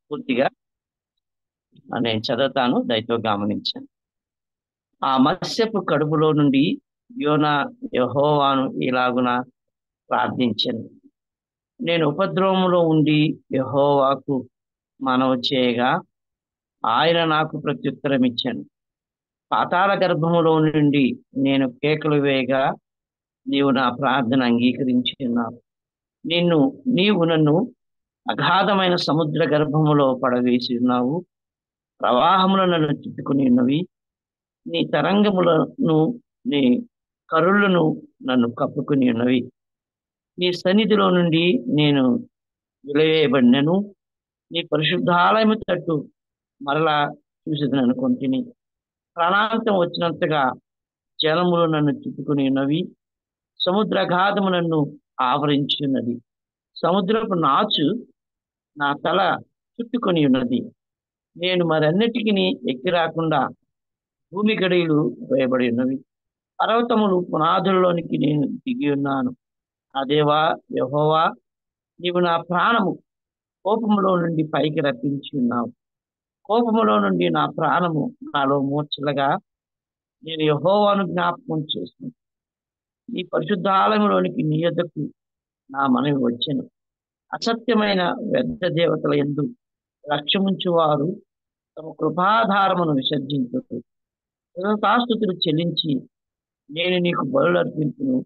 పూర్తిగా నేను చదువుతాను, దయతో గమనించండి. ఆ మత్స్యపు కడుపులో నుండి యోనా యెహోవాను ఇలాగున ప్రార్థించాను. నేను ఉపద్రవములో ఉండి యెహోవాకు మనవి చేయగా ఆయన నాకు ప్రత్యుత్తరం ఇచ్చాను. పాతాళ గర్భములో నుండి నేను కేకలు వేయగా నీవు నా ప్రార్థన అంగీకరించి ఉన్నావు. నీవు నన్ను అగాధమైన సముద్ర గర్భములో పడవేసి ఉన్నావు. ప్రవాహములు నన్ను చుట్టుకుని ఉన్నవి. నీ తరంగములను, నీ కరులను నన్ను కప్పుకుని ఉన్నవి. నీ సన్నిధిలో నుండి నేను వెలివేయబడినను. నీ పరిశుద్ధాలయము తట్టు మరలా చూసేదని అనుకుంటుని. ప్రాణాంతం వచ్చినంతగా జలములు నన్ను చుట్టుకుని ఉన్నవి. సముద్రగాధము నన్ను ఆవరించి ఉన్నది. సముద్రపు నాచు నా తల చుట్టుకొని ఉన్నది. నేను మరన్నిటికీ ఎక్కి రాకుండా భూమి గడియలు వేయబడి ఉన్నవి. పర్వతములు పునాదులలోనికి నేను దిగి ఉన్నాను. ఆ దేవా యెహోవా, నీవు నా ప్రాణము కోపములో నుండి పైకి రప్పించి ఉన్నావు. కోపములో నుండి నా ప్రాణము నాలో మూర్ఛలుగా నేను యెహోవాను జ్ఞాపకం చేస్తున్నాను. నీ పరిశుద్ధాలయంలోనికి నీ యొద్దకు నా మనవి వచ్చెను. అసత్యమైన వ్యర్థ దేవతల యందు లక్ష్యముంచు వారు తమ కృపాధారమును విసర్జించరు. కృతజ్ఞతాస్తుతులు చెల్లించి నేను నీకు బలులు అర్పించును.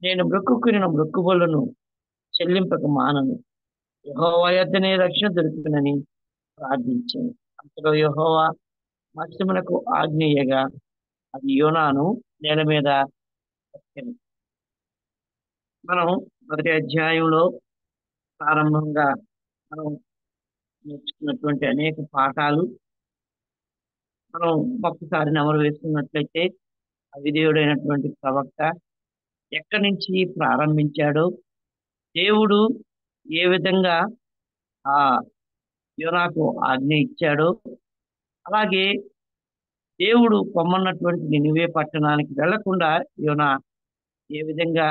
నేను మొక్కుకున్న మొక్కుబడులను చెల్లింపక మానను. యెహోవా యొద్దనే రక్షణ దొరుకునని ప్రార్థించాను. అంతలో యెహోవా మత్స్యమునకు ఆజ్ఞేయగా అది యోనాను నేల మీద పెట్టెను. మనం మొదటి అధ్యాయంలో ప్రారంభంగా మనం నేర్చుకున్నటువంటి అనేక పాఠాలు మనం ఒక్కసారి నెమరు వేసుకున్నట్లయితే అవిధేయుడైనటువంటి ప్రవక్త ఎక్కడి నుంచి ప్రారంభించాడో, దేవుడు ఏ విధంగా ఆ యోనాకు ఆజ్ఞ ఇచ్చాడో, అలాగే దేవుడు పొమ్మన్నటువంటి నినివే పట్టణానికి వెళ్లకుండా యోనా ఏ విధంగా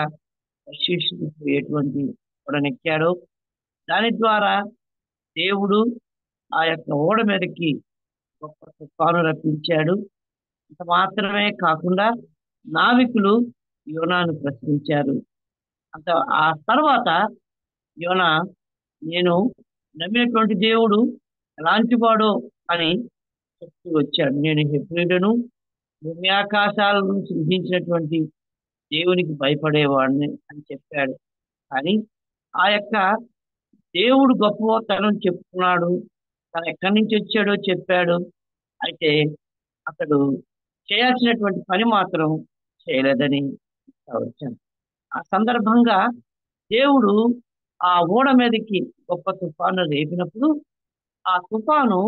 శిష్యుడికి ఓడనెక్కాడో, దాని ద్వారా దేవుడు ఆ యొక్క ఓడ మీదకి గొప్ప తుఫాను రప్పించాడు. అంత మాత్రమే కాకుండా నావికులు యోనాను ప్రశ్నించారు. అంత ఆ తర్వాత యోనా నేను నమ్మినటువంటి దేవుడు ఎలాంటి వాడో అని చెప్తూ వచ్చాడు. నేను హెబ్రీయుడను, భూమి ఆకాశాలను సృజించినటువంటి దేవునికి భయపడేవాడిని అని చెప్పాడు. కానీ ఆ యొక్క దేవుడు గొప్పతనం చెప్తున్నాడు, తను ఎక్కడి నుంచి వచ్చాడో చెప్పాడు. అయితే అతడు చేయాల్సినటువంటి పని మాత్రం చేయలేదని వచ్చాను. ఆ సందర్భంగా దేవుడు ఆ ఓడ మీదకి గొప్ప తుఫాను రేపినప్పుడు ఆ తుఫాను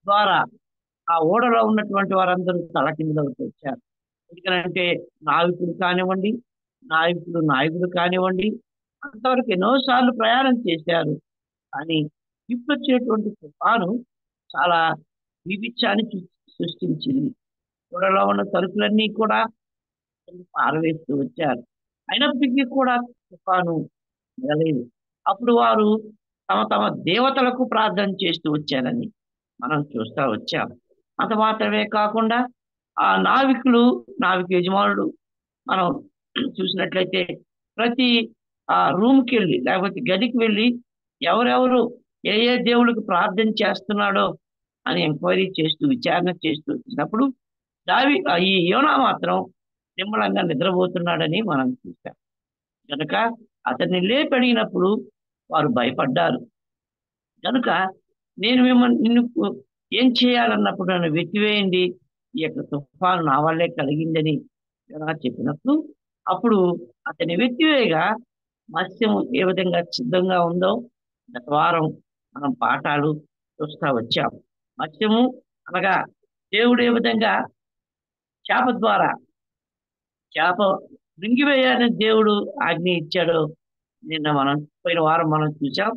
ద్వారా ఆ ఓడలో ఉన్నటువంటి వారందరూ తలకిందులవుతూ వచ్చారు. ఎందుకంటే నావికులు కానివ్వండి, నాయకుడు కానివ్వండి, అంతవరకు ఎన్నోసార్లు ప్రయాణం చేశారు. కానీ ఇప్పుడు వచ్చేటువంటి తుఫాను చాలా విభిచాన్ని సృష్టించింది. ఓడలో ఉన్న సరుకులన్నీ కూడా పారవేస్తూ వచ్చారు. అయినప్పటికీ కూడా తుఫాను మిగలేదు. అప్పుడు వారు తమ తమ దేవతలకు ప్రార్థన చేస్తూ వచ్చారని మనం చూస్తూ వచ్చాం. అంత మాత్రమే కాకుండా ఆ నావిక యజమానుడు మనం చూసినట్లయితే ప్రతి ఆ రూమ్కి వెళ్ళి లేకపోతే గదికి వెళ్ళి ఎవరెవరు ఏ ఏ దేవుడికి ప్రార్థన చేస్తున్నాడో అని ఎంక్వైరీ చేస్తూ విచారణ చేస్తూ వచ్చినప్పుడు ఈ యోనా మాత్రం నిమ్మలంగా నిద్రపోతున్నాడని మనం చూసాం. కనుక అతన్ని లేపి అడిగినప్పుడు వారు భయపడ్డారు. కనుక నేను నిన్ను ఏం చేయాలన్నప్పుడు నన్ను వెతివేయండి, ఈ యొక్క తుఫాను నా వల్లే కలిగిందని యోనా చెప్పినప్పుడు అప్పుడు అతని వెతివేయగా మత్స్యము ఏ విధంగా సిద్ధంగా ఉందో గత వారం మనం పాఠాలు చూస్తా వచ్చాం. మత్స్యము అనగా దేవుడు ఏ విధంగా చేప ద్వారా చేప మృంగివేయాలని దేవుడు ఆజ్ఞ ఇచ్చాడో పోయిన వారం మనం చూసాం.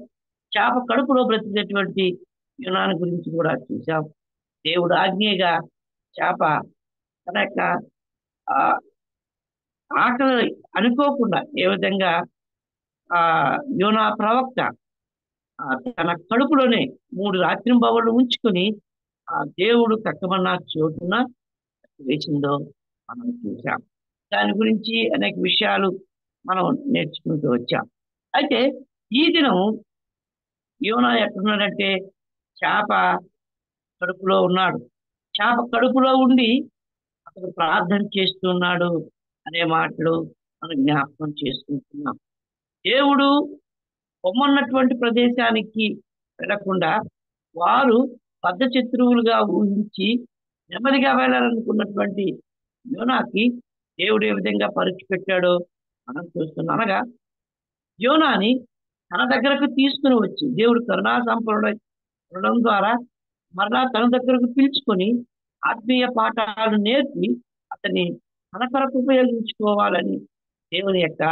చేప కడుపులో బ్రతికేటువంటి యోనాను గురించి కూడా చూసాం. దేవుడు ఆజ్ఞగా చేప తన యొక్క ఆ ఆకలి అనుకోకుండా ఏ విధంగా ఆ యోనా ప్రవక్త తన కడుపులోనే 3 రాత్రింబవళ్ళు ఉంచుకొని ఆ దేవుడు కక్కమన్న చోటున వేసిందో మనం చూసాం. దాని గురించి అనేక విషయాలు మనం నేర్చుకుంటూ వచ్చాం. అయితే ఈ దినం యోనా ఎక్కడున్నాడంటే చేప కడుపులో ఉన్నాడు. చేప కడుపులో ఉండి అతడు ప్రార్థన చేస్తున్నాడు అనే మాటలు మనం జ్ఞాపకం చేసుకుంటున్నాం. దేవుడు పొమ్మన్నటువంటి ప్రదేశానికి వెళ్లకుండా వారు బద్ధశత్రువులుగా ఊహించి నెమ్మదిగా వెళ్ళాలనుకున్నటువంటి యోనాకి దేవుడు ఏ విధంగా పరీక్ష పెట్టాడో మనం చూస్తున్నాం. అనగా యోనాని తన దగ్గరకు తీసుకుని వచ్చి దేవుడు కరుణా సంపన్నుడై ఉండడం ద్వారా మరలా తన దగ్గరకు పిలుచుకొని ఆత్మీయ పాఠాలు నేర్పి అతన్ని తన కొరకు ఉపయోగించుకోవాలని దేవుని యొక్క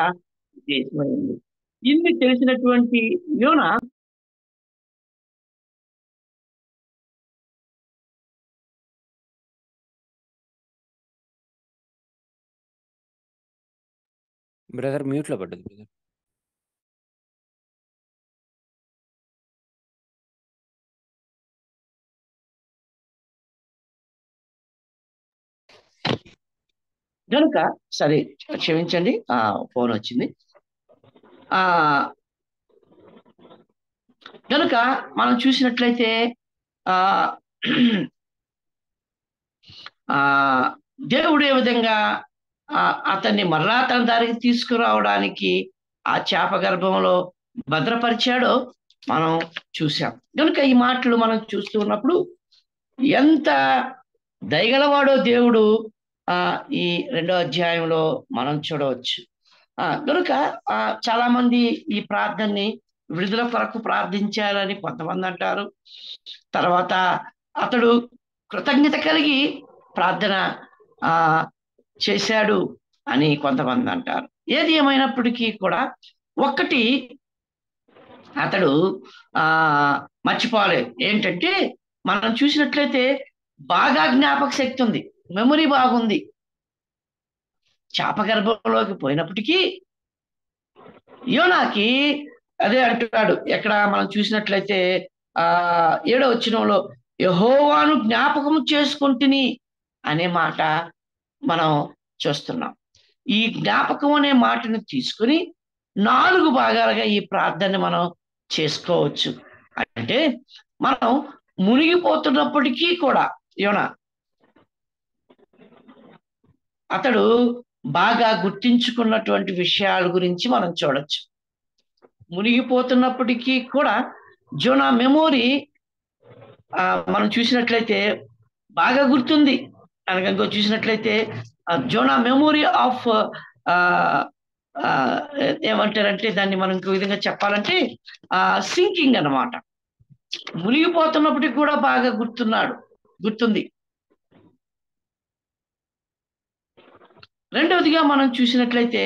ఉద్దేశమైంది. ఇన్ని తెలిసినటువంటి యోనా బ్రదర్ మ్యూట్లో పడ్డది బ్రదర్. కనుక సరే క్షమించండి, ఫోన్ వచ్చింది. ఆ కనుక మనం చూసినట్లయితే ఆ ఆ దేవుడు ఏ విధంగా అతన్ని మరలా తన దారికి తీసుకురావడానికి ఆ చేప గర్భంలో భద్రపరిచాడో మనం చూసాం. కనుక ఈ మాటలు మనం చూస్తూ ఉన్నప్పుడు ఎంత దయగలవాడో దేవుడు ఈ 2వ అధ్యాయంలో మనం చూడవచ్చు. కనుక చాలా మంది ఈ ప్రార్థనని విడుదల కొరకు ప్రార్థించాలని కొంతమంది అంటారు. తర్వాత అతడు కృతజ్ఞత కలిగి ప్రార్థన చేశాడు అని కొంతమంది అంటారు. ఏది ఏమైనప్పటికీ కూడా ఒక్కటి అతడు మర్చిపోలేదు. ఏంటంటే మనం చూసినట్లయితే బాగా జ్ఞాపక శక్తి ఉంది, మెమరీ బాగుంది. చేప గర్భంలోకి పోయినప్పటికీ యోనాకి అదే అంటున్నాడు. ఎక్కడ మనం చూసినట్లయితే 7వ వచనంలో యెహోవాను జ్ఞాపకం చేసుకుంటుని అనే మాట మనం చూస్తున్నాం. ఈ జ్ఞాపకం అనే మాటను తీసుకుని 4 భాగాలుగా ఈ ప్రార్థన మనం చేసుకోవచ్చు. అంటే మనం మునిగిపోతున్నప్పటికీ కూడా యోనా అతడు బాగా గుర్తించుకున్నటువంటి విషయాల గురించి మనం చూడొచ్చు. మునిగిపోతున్నప్పటికీ కూడా జోనా మెమోరీ మనం చూసినట్లయితే బాగా గుర్తుంది. అనగా చూసినట్లయితే జోనా మెమోరీ ఆఫ్ ఏమంటారంటే దాన్ని మనం ఇంకో విధంగా చెప్పాలంటే సింకింగ్ అన్నమాట. మునిగిపోతున్నప్పటికి కూడా బాగా గుర్తుంది. రెండవదిగా మనం చూసినట్లయితే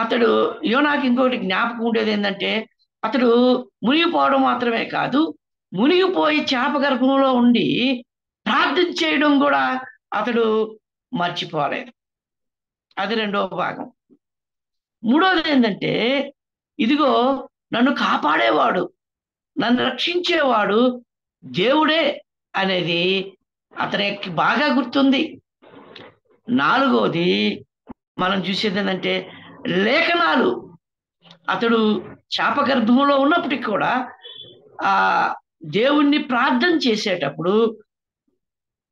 అతడు యోనాకి ఇంకొకటి జ్ఞాపకం ఉండేది ఏంటంటే అతడు మునిగిపోవడం మాత్రమే కాదు, మునిగిపోయి చేప గర్భంలో ఉండి ప్రార్థన చేయడం కూడా అతడు మర్చిపోలేదు. అది 2వ భాగం. మూడవది ఏంటంటే ఇదిగో నన్ను కాపాడేవాడు, నన్ను రక్షించేవాడు దేవుడే అనేది అతనికి బాగా గుర్తుంది. 4వది మనం చూసేది ఏంటంటే లేఖనాలు. అతడు చేప గర్భంలో ఉన్నప్పటికీ కూడా దేవుణ్ణి ప్రార్థన చేసేటప్పుడు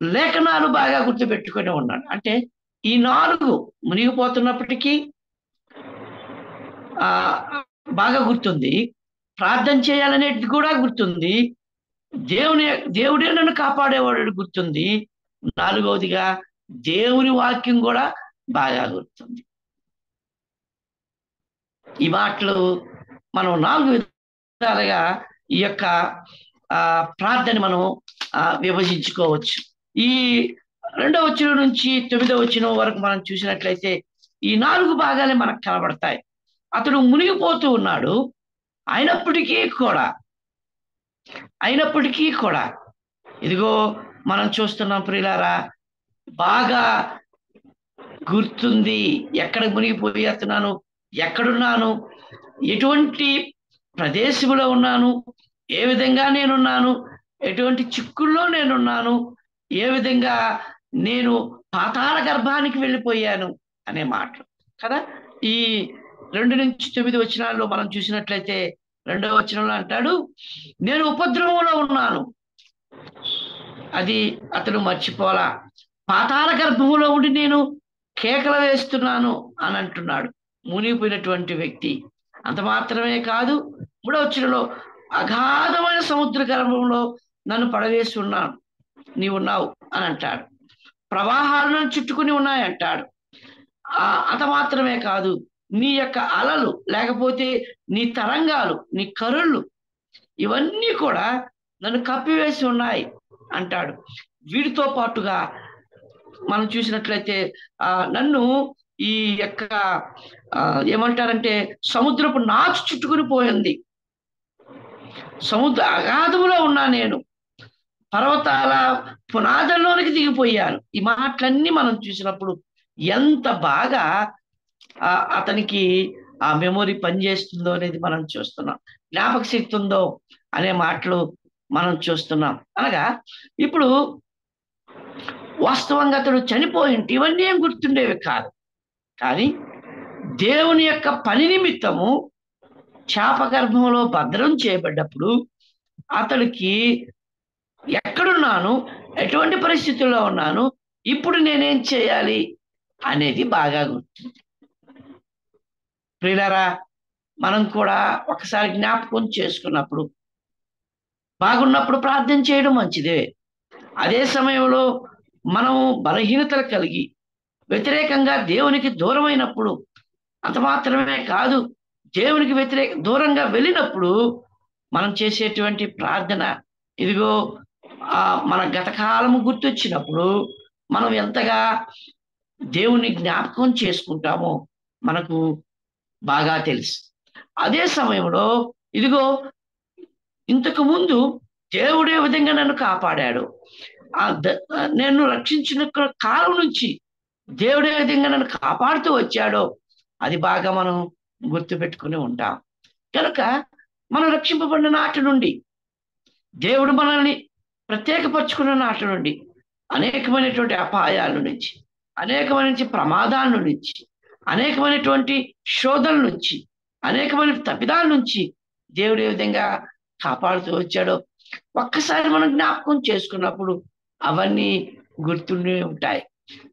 లేఖనాలు బాగా గుర్తుపెట్టుకొని ఉన్నాడు. అంటే ఈ 4 మునిగిపోతున్నప్పటికీ బాగా గుర్తుంది, ప్రార్థన చేయాలనేది కూడా గుర్తుంది, దేవుడే నన్ను కాపాడేవాడు గుర్తుంది, 4వదిగా దేవుని వాక్యం కూడా బాగా గుర్తుంది. ఈ మాటలు మనం 4 విధాలుగా ఈ యొక్క ప్రార్థన మనం విభజించుకోవచ్చు. ఈ 2వ వచనం నుంచి 9వ వచనం వరకు మనం చూసినట్లయితే ఈ 4 భాగాలే మనకు కనబడతాయి. అతడు మునిగిపోతూ ఉన్నాడు, అయినప్పటికీ కూడా ఇదిగో మనం చూస్తున్నాం ప్రియులారా, బాగా గుర్తుంది ఎక్కడ మునిగిపోయేస్తున్నాను, ఎక్కడున్నాను, ఎటువంటి ప్రదేశంలో ఉన్నాను, ఏ విధంగా నేనున్నాను, ఎటువంటి చిక్కుల్లో నేనున్నాను, ఏ విధంగా నేను పాతాళ గర్భానికి వెళ్ళిపోయాను అనే మాటలు కదా. ఈ 2-9 వచనాల్లో మనం చూసినట్లయితే 2వ వచనంలో అంటాడు, నేను ఉపద్రవంలో ఉన్నాను. అది అతడు మర్చిపోలా. పాతాళ గర్భంలో ఉండి నేను కేకలు వేస్తున్నాను అని అంటున్నాడు మునిగిపోయినటువంటి వ్యక్తి. అంత మాత్రమే కాదు, 3వ వచనంలో అగాధమైన సముద్ర గర్భంలో నన్ను పడవేసి ఉన్నాను, నీవున్నావు అని అంటాడు. ప్రవాహాలు నన్ను చుట్టుకుని ఉన్నాయంటాడు. అంత మాత్రమే కాదు, నీ యొక్క అలలు లేకపోతే నీ తరంగాలు, నీ కరుళ్ళు, ఇవన్నీ కూడా నన్ను కప్పివేసి ఉన్నాయి అంటాడు. వీటితో పాటుగా మనం చూసినట్లయితే నన్ను ఈ యొక్క ఏమంటారంటే సముద్రపు నాచు చుట్టుకుని పోయింది, సముద్ర అగాధములో ఉన్నా నేను, పర్వతాల పునాదుల్లోనికి దిగిపోయాను. ఈ మాటలన్నీ మనం చూసినప్పుడు ఎంత బాగా అతనికి ఆ మెమొరీ పనిచేస్తుందో అనేది మనం చూస్తున్నాం, జ్ఞాపక శక్తి ఉందో అనే మాటలు మనం చూస్తున్నాం. అనగా ఇప్పుడు వాస్తవంగా అతడు చనిపోయింటి ఇవన్నీ ఏం గుర్తుండేవి కాదు, కానీ దేవుని యొక్క పని నిమిత్తము చేప గర్భంలో భద్రం చేయబడ్డప్పుడు అతడికి ఎక్కడున్నాను, ఎటువంటి పరిస్థితుల్లో ఉన్నాను, ఇప్పుడు నేనేం చేయాలి అనేది బాగా గుర్తుంది. ప్రియులారా, మనం కూడా ఒకసారి జ్ఞాపకం చేసుకున్నప్పుడు, బాగున్నప్పుడు ప్రార్థన చేయడం మంచిదే. అదే సమయంలో మనం బలహీనతలు కలిగి వ్యతిరేకంగా దేవునికి దూరమైనప్పుడు, అంత మాత్రమే కాదు, దేవునికి దూరంగా వెళ్ళినప్పుడు మనం చేసేటువంటి ప్రార్థన, ఇదిగో మన గతకాలము గుర్తొచ్చినప్పుడు మనం ఎంతగా దేవుని జ్ఞాపకం చేసుకుంటామో మనకు బాగా తెలుసు. అదే సమయంలో ఇదిగో ఇంతకు ముందు దేవుడే విధంగా నన్ను కాపాడాడు, నేను రక్షించిన కాలం నుంచి దేవుడే విధంగా నన్ను కాపాడుతూ వచ్చాడో అది బాగా మనం గుర్తుపెట్టుకుని ఉంటాం. కనుక మనం రక్షింపబడిన నాటి నుండి, దేవుడు మనల్ని ప్రత్యేకపరుచుకున్న నాటి నుండి అనేకమైనటువంటి అపాయాల నుంచి, అనేకమైన ప్రమాదాల నుంచి, అనేకమైనటువంటి శోధనల నుంచి, అనేకమైన తప్పిదాల నుంచి దేవుడు ఏ విధంగా కాపాడుతూ వచ్చాడో ఒక్కసారి మనం జ్ఞాపకం చేసుకున్నప్పుడు అవన్నీ గుర్తుండే ఉంటాయి.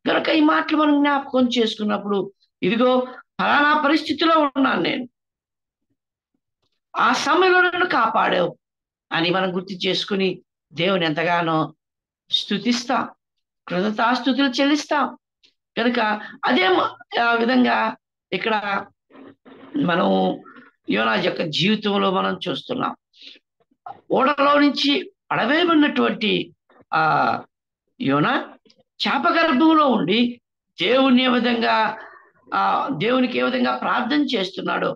కనుక ఈ మాటలు మనం జ్ఞాపకం చేసుకున్నప్పుడు, ఇదిగో ఫలానా పరిస్థితిలో ఉన్నాను నేను, ఆ సమయంలో నన్ను కాపాడావు అని మనం గుర్తు చేసుకుని దేవుని ఎంతగానో స్తుతిస్తాం, కృతజ్ఞతాస్తుతులు చెల్లిస్తాం. కనుక అదే విధంగా ఇక్కడ మనం యోనా యొక్క జీవితంలో మనం చూస్తున్నాం. ఓడలో నుంచి పడవేయబడినటువంటి యోనా చేప గర్భంలో ఉండి దేవునికి ఏ విధంగా ప్రార్థన చేస్తున్నాడో,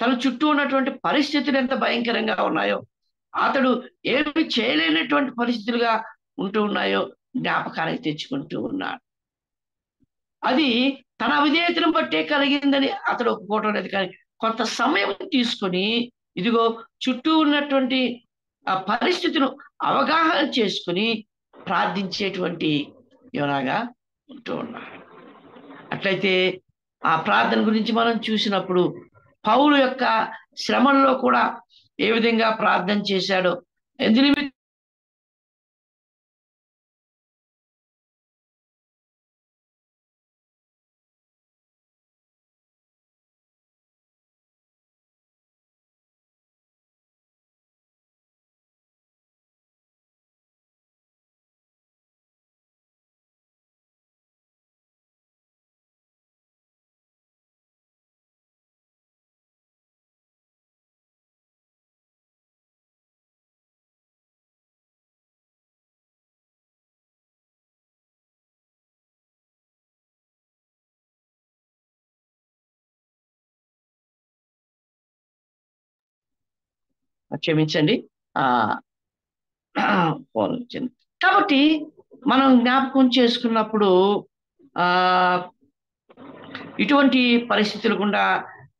తన చుట్టూ ఉన్నటువంటి పరిస్థితులు ఎంత భయంకరంగా ఉన్నాయో, అతడు ఏమి చేయలేనటువంటి పరిస్థితులుగా ఉంటూ ఉన్నాయో జ్ఞాపకానికి తెచ్చుకుంటూ ఉన్నాడు. అది తన అవిధేయతను బట్టే కలిగిందని అతడు ఒప్పుకోవటం లేదు, కానీ కొంత సమయం తీసుకొని ఇదిగో చుట్టూ ఉన్నటువంటి ఆ పరిస్థితిని అవగాహన చేసుకుని ప్రార్థించేటువంటి యోనాగా ఉంటూ ఉన్నాడు. అట్లయితే ఆ ప్రార్థన గురించి మనం చూసినప్పుడు పౌలు యొక్క శ్రమల్లో కూడా ఏ విధంగా ప్రార్థన చేశాడో, ఎందునిమిత్తం క్షమించండి, ఫోన్ వచ్చింది. కాబట్టి మనం జ్ఞాపకం చేసుకున్నప్పుడు ఇటువంటి పరిస్థితులు గుండా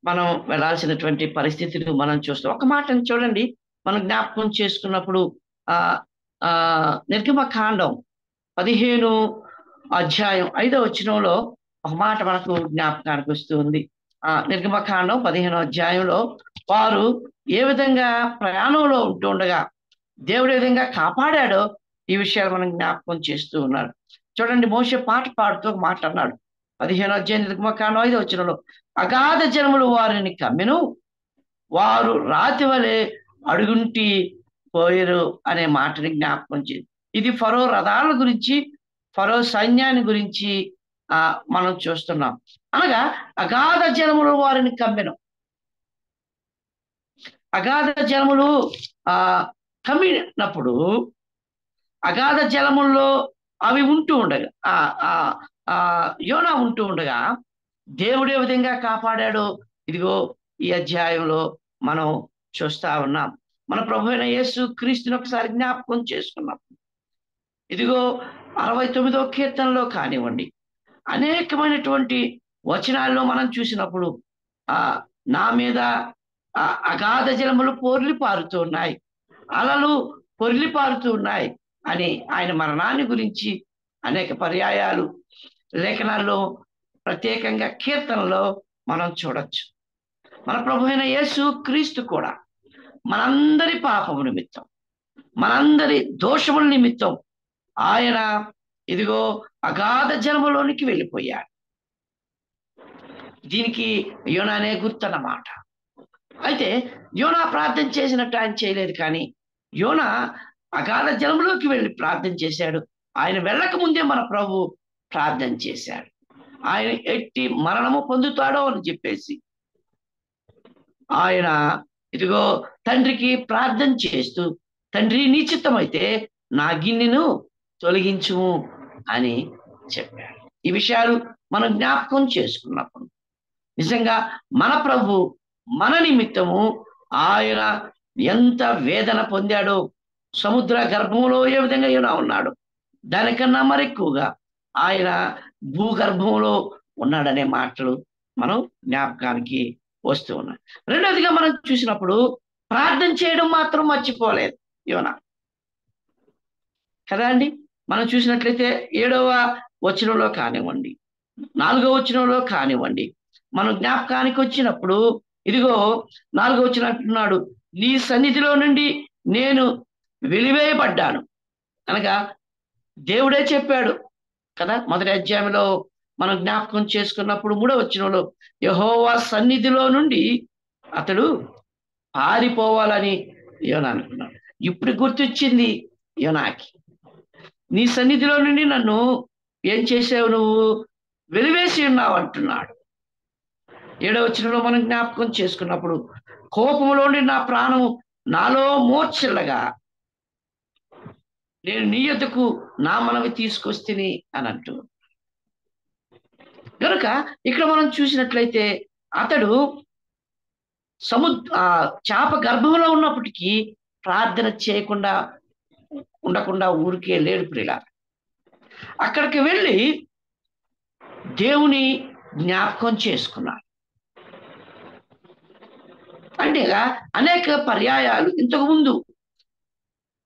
మనం వెళ్ళాల్సినటువంటి పరిస్థితులు మనం చూస్తాం. ఒక మాటను చూడండి, మనం జ్ఞాపకం చేసుకున్నప్పుడు ఆ ఆ నిర్గమకాండం 15 అధ్యాయం 5వ వచనంలో ఒక మాట మనకు జ్ఞాపకానికి వస్తూ ఉంది. నిర్గమకాండం 15వ అధ్యాయంలో వారు ఏ విధంగా ప్రయాణంలో ఉంటూ ఉండగా దేవుడు ఏ విధంగా కాపాడాడో ఈ విషయాలు మనం జ్ఞాపకం చేస్తూ ఉన్నాడు. చూడండి, మోషే పాట పాడుతూ ఒక మాట అన్నాడు. 15వ అధ్యాయం నిర్గమకాండం 5వ వచనంలో, అగాధ జలములు వారిని కమ్మెను, వారు రాతి వలె అడుగుంటి పోయరు అనే మాటని జ్ఞాపకం చేసి, ఇది ఫరో రథాల గురించి, ఫరో సైన్యాన్ని గురించి మనం చూస్తున్నాం. అనగా అగాధ జలములు వారిని కమ్మెను. అగాధ జలములు కమ్మినప్పుడు అగాధ జలముల్లో అవి ఉంటూ ఉండగా యోనా ఉంటూ ఉండగా దేవుడు ఏ విధంగా కాపాడాడో ఇదిగో ఈ అధ్యాయంలో మనం చూస్తా ఉన్నాం. మన ప్రభు అయిన యేసు క్రీస్తుని ఒకసారి జ్ఞాపకం చేసుకున్నాం. ఇదిగో 69వ కీర్తనలో కానివ్వండి, అనేకమైనటువంటి వచనాల్లో మనం చూసినప్పుడు నా మీద అగాధ జలములు పొర్లి పారుతూ ఉన్నాయి, అలలు పొర్లి పారుతూ ఉన్నాయి అని ఆయన మరణాన్ని గురించి అనేక పర్యాయాలు లేఖనాల్లో, ప్రత్యేకంగా కీర్తనలో మనం చూడొచ్చు. మన ప్రభు అయిన యేసు క్రీస్తు కూడా మనందరి పాపము నిమిత్తం, మనందరి దోషముల నిమిత్తం ఆయన ఇదిగో అగాధ జలములోనికి వెళ్ళిపోయాడు. దీనికి యోనానే గుర్తన్నమాట. అయితే యోనా ప్రార్థన చేసినట్టు ఆయన చేయలేదు, కానీ యోనా అగాధ జలములోకి వెళ్ళి ప్రార్థన చేశాడు. ఆయన వెళ్ళక ముందే మన ప్రభు ప్రార్థన చేశాడు. ఆయన ఎట్టి మరణము పొందుతాడో అని చెప్పేసి ఆయన ఇదిగో తండ్రికి ప్రార్థన చేస్తూ, తండ్రి నీ చిత్తమైతే నా గిన్నెను తొలగించుము అని చెప్పాడు. ఈ విషయాలు మనం జ్ఞాపకం చేసుకున్నప్పుడు నిజంగా మన ప్రభు మన నిమిత్తము ఆయన ఎంత వేదన పొందాడో, సముద్ర గర్భంలో ఏ విధంగా యోనా ఉన్నాడు, దానికన్నా మరెక్కువగా ఆయన భూగర్భంలో ఉన్నాడనే మాటలు మనం జ్ఞాపకానికి వస్తూ ఉన్నాయి. రెండవదిగా మనం చూసినప్పుడు ప్రార్థన చేయడం మాత్రం మర్చిపోలేదు యోనా కదా అండి. మనం చూసినట్లయితే 7వ వచనంలో కానివ్వండి, 4వ వచనంలో కానివ్వండి, మనం జ్ఞాపకానికి వచ్చినప్పుడు ఇదిగో 4వ వచనం అంటున్నాడు, నీ సన్నిధిలో నుండి నేను వెలివేయబడ్డాను. అనగా దేవుడే చెప్పాడు కదా. మొదటి అధ్యాయంలో మనం జ్ఞాపకం చేసుకున్నప్పుడు 3వ వచనంలో యెహోవా సన్నిధిలో నుండి అతడు పారిపోవాలని యోనా అనుకున్నాడు. ఇప్పుడు గుర్తొచ్చింది యోనాకి, నీ సన్నిధిలో నుండి నన్ను ఏం చేసావు, నువ్వు వెలివేసి ఉన్నావు అంటున్నాడు. 7వ వచనంలో మనం జ్ఞాపకం చేసుకున్నప్పుడు, కోపంలోని నా ప్రాణము నాలో మూర్ఛిల్లగా నేను నీ యొద్దకు నా మనవి తీసుకొస్తిని అని అంటూ. కనుక ఇక్కడ మనం చూసినట్లయితే అతడు చేప గర్భంలో ఉన్నప్పటికీ ప్రార్థన చేయకుండా ఉండకుండా ఊరికే లేడు ప్రియులారా. అక్కడికి వెళ్ళి దేవుని జ్ఞాపకం చేసుకున్నాడు. అంటే అనేక పర్యాయాలు ఇంతకు ముందు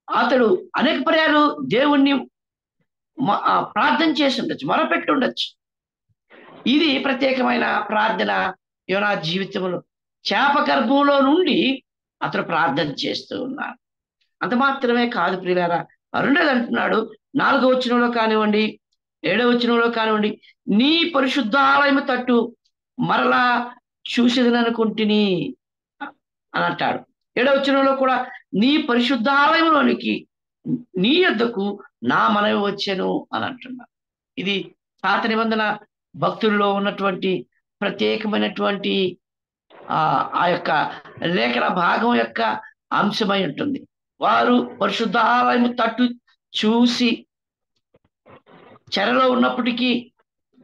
అతడు అనేక పర్యాలు దేవుణ్ణి ప్రార్థన చేసి ఉండొచ్చు, మొరపెట్టి ఉండొచ్చు. ఇది ప్రత్యేకమైన ప్రార్థన యోనా జీవితంలో. చేప గర్భంలో నుండి అతడు ప్రార్థన చేస్తూ ఉన్నాడు. అంత మాత్రమే కాదు ప్రియులారా, రెండోది అంటున్నాడు 4వ వచనంలో కానివ్వండి, 7వ వచనంలో కానివ్వండి, నీ పరిశుద్ధాలయము తట్టు మరలా చూసేదననుకుంటుని అని అంటాడు. 7వ వచనంలో కూడా నీ పరిశుద్ధాలయంలోనికి నీ యొద్దకు నా మనవి వచ్చెను అని అంటున్నాడు. ఇది పాత నిబంధన భక్తుల్లో ఉన్నటువంటి ప్రత్యేకమైనటువంటి ఆ యొక్క లేఖన భాగం యొక్క అంశమై ఉంటుంది. వారు పరిశుద్ధాలయము తట్టు చూసి చెరలో ఉన్నప్పటికీ,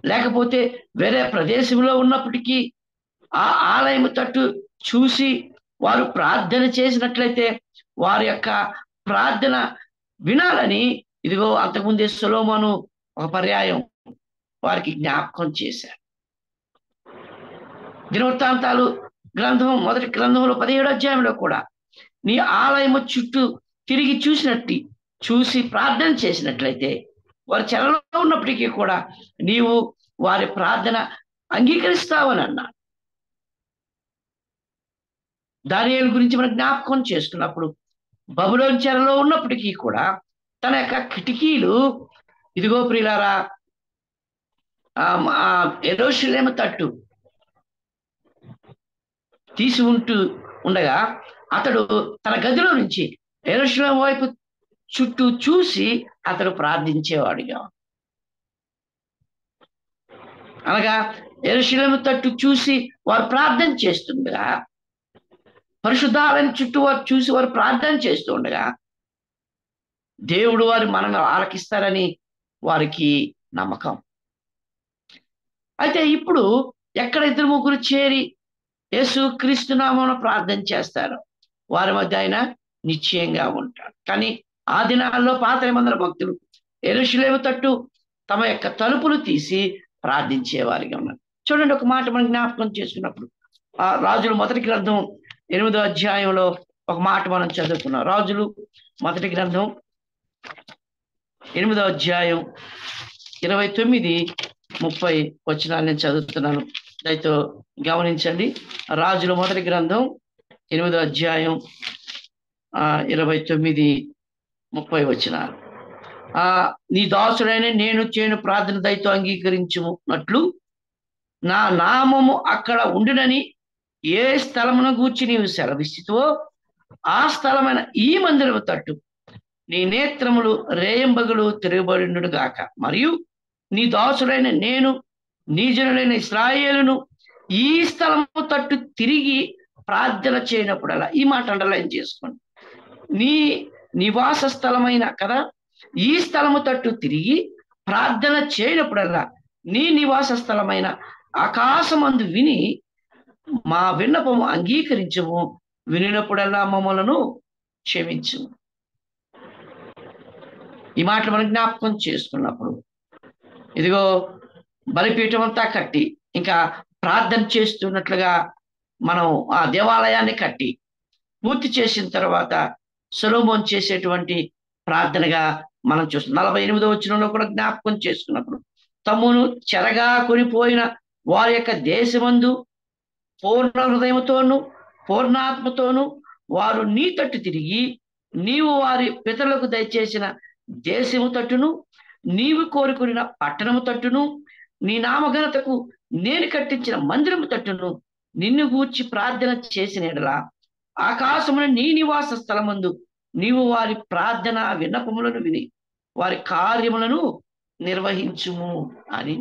లేకపోతే వేరే ప్రదేశంలో ఉన్నప్పటికీ ఆ ఆలయము తట్టు చూసి వారు ప్రార్థన చేసినట్లయితే వారి యొక్క ప్రార్థన వినాలని ఇదిగో అంతకుముందే సొలొమోను ఒక పర్యాయం వారికి జ్ఞాపకం చేశారు. దినవృత్తాంతాలు మొదటి గ్రంథంలో 17వ అధ్యాయంలో కూడా నీ ఆలయము చుట్టూ తిరిగి చూసి ప్రార్థన చేసినట్లయితే వారి చెరలో ఉన్నప్పటికీ కూడా నీవు వారి ప్రార్థన అంగీకరిస్తావని అన్నా. దానియేలు గురించి మనం జ్ఞాపకం చేసుకున్నప్పుడు బబులోను చెరలో ఉన్నప్పటికీ కూడా తన యొక్క కిటికీలు, ఇదిగో ప్రియులారా, యెరూషలేము తట్టు తీసి ఉండగా అతడు తన గదిలో నుంచి యెరూషలేము వైపు చుట్టూ చూసి అతడు ప్రార్థించేవాడుగా. అనగా యెరూషలేము తట్టు చూసి వారు ప్రార్థన చేస్తుండగా, పరిశుద్ధాలయం చుట్టూ వారు చూసి వారు ప్రార్థన చేస్తూ ఉండగా దేవుడు వారి మనల్ని ఆలకిస్తారని వారికి నమ్మకం. అయితే ఇప్పుడు ఎక్కడ 2-3 చేరి యేసు క్రీస్తు నామమున ప్రార్థన చేస్తారో వారి మధ్య ఆయన నిశ్చయంగా ఉంటాడు. కానీ ఆ దినాల్లో పాత నిబంధన భక్తులు యెరూషలేము తట్టు తమ యొక్క తలుపులు తీసి ప్రార్థించేవారిగా ఉన్నారు. చూడండి, ఒక మాట మనం జ్ఞాపకం చేసుకున్నప్పుడు ఆ రాజుల మొదటి గ్రంథం 8వ అధ్యాయంలో ఒక మాట మనం చదువుకున్నాం. రాజులు మొదటి గ్రంథం 8వ అధ్యాయం 29-30 వచనాలు నేను చదువుతున్నాను. దయతో గమనించండి. రాజుల మొదటి గ్రంథం 8వ అధ్యాయం 29-30 వచనాలు. నీ దాసుడైన నేను చేయను ప్రార్థన దయతో అంగీకరించున్నట్లు నా నామము అక్కడ ఉండునని ఏ స్థలమును గూర్చి నీవు సెలవిస్తువో ఆ స్థలమైన ఈ మందిరము తట్టు నీ నేత్రములు రేయంబగలు తిరగబడినడు గాక. మరియు నీ దాసుడైన నేను నీ జనులైన ఇశ్రాయేలును ఈ స్థలము తట్టు తిరిగి ప్రార్థన చేయనప్పుడల్లా, ఈ మాట అండర్లైన్ చేసుకోండి, నీ నివాస స్థలమైన కదా, ఈ స్థలము తట్టు తిరిగి ప్రార్థన చేయనప్పుడల్లా నీ నివాస స్థలమైన ఆకాశమందు విని మా విన్నపము అంగీకరించము, వినినప్పుడల్లా మమ్మలను క్షమించు. ఈ మాటలు మనం జ్ఞాపకం చేసుకున్నప్పుడు ఇదిగో బలిపీఠం అంతా కట్టి ఇంకా ప్రార్థన చేస్తున్నట్లుగా మనం ఆ దేవాలయాన్ని కట్టి పూర్తి చేసిన తర్వాత సొలొమోను చేసేటువంటి ప్రార్థనగా మనం చూస్తున్నాం. 48వ వచనంలో కూడా జ్ఞాపకం చేసుకున్నప్పుడు తమ్మును చెరగా కొనిపోయిన వారి యొక్క దేశమందు పూర్ణ హృదయముతోను పూర్ణాత్మతోను వారు నీ తట్టు తిరిగి నీవు వారి పితరులకు దయచేసిన దేశము తట్టును నీవు కోరుకున్న పట్టణము తట్టును నీ నామఘనతకు నేను కట్టించిన మందిరము తట్టును నిన్ను గూర్చి ప్రార్థన చేసిన ఎడల ఆకాశమున నీ నివాస స్థలమందు నీవు వారి ప్రార్థన విన్నపములను విని వారి కార్యములను నిర్వహించుము అని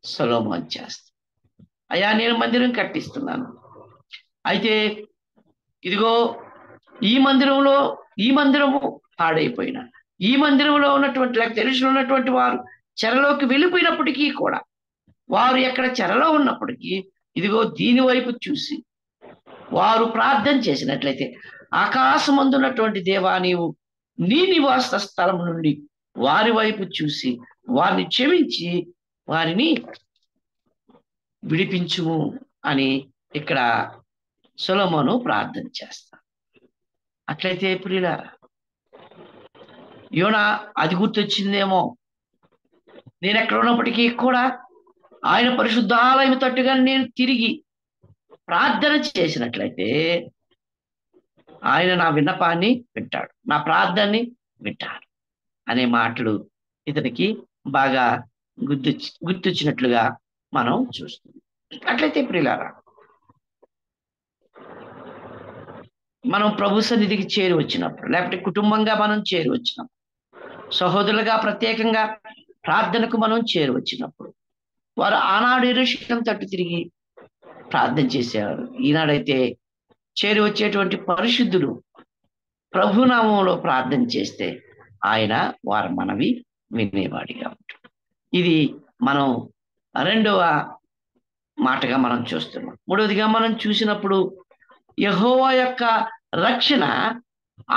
సొలొమోను చేస్తాడు. అయ్యా, నేను మందిరం కట్టిస్తున్నాను, అయితే ఇదిగో ఈ మందిరము పాడైపోయిన ఈ మందిరంలో ఉన్నటువంటి లేక తెలుసులో ఉన్నటువంటి వారు చెరలోకి వెళ్ళిపోయినప్పటికీ కూడా వారు ఎక్కడ చెరలో ఉన్నప్పటికీ ఇదిగో దీని వైపు చూసి వారు ప్రార్థన చేసినట్లయితే ఆకాశమందున్నటువంటి దేవా, నీవు నీ నివాస స్థలం నుండి వారి వైపు చూసి వారిని క్షమించి వారిని విడిపించుము అని ఇక్కడ సొలొమోను ప్రార్థన చేస్తాడు. అట్లయితే ప్రియులారా, యోనా అది గుర్తొచ్చిందేమో, నేను ఎక్కడ ఉన్నప్పటికీ కూడా ఆయన పరిశుద్ధాలయం తట్టుగా నేను తిరిగి ప్రార్థన చేసినట్లయితే ఆయన నా విన్నపాన్ని వింటాడు, నా ప్రార్థనని వింటాడు అనే మాటలు ఇతనికి బాగా గుర్తొచ్చినట్లుగా మనం చూస్తున్నాం. అట్లయితే ప్రియులారా, మనం ప్రభు సన్నిధికి చేరి వచ్చినప్పుడు లేకపోతే కుటుంబంగా మనం చేరి వచ్చినప్పుడు, సహోదరులుగా ప్రత్యేకంగా ప్రార్థనకు మనం చేరి వచ్చినప్పుడు వారు ఆనాడు యెరూషలేము తట్టు తిరిగి ప్రార్థన చేసేవారు. ఈనాడైతే చేరి వచ్చేటువంటి పరిశుద్ధులు ప్రభునామంలో ప్రార్థన చేస్తే ఆయన వారి మనవి వినేవాడిగా ఉంటాడు. ఇది మనం రెండవ మాటగా మనం చూస్తున్నాం. మూడవదిగా మనం చూసినప్పుడు యెహోవా యొక్క రక్షణ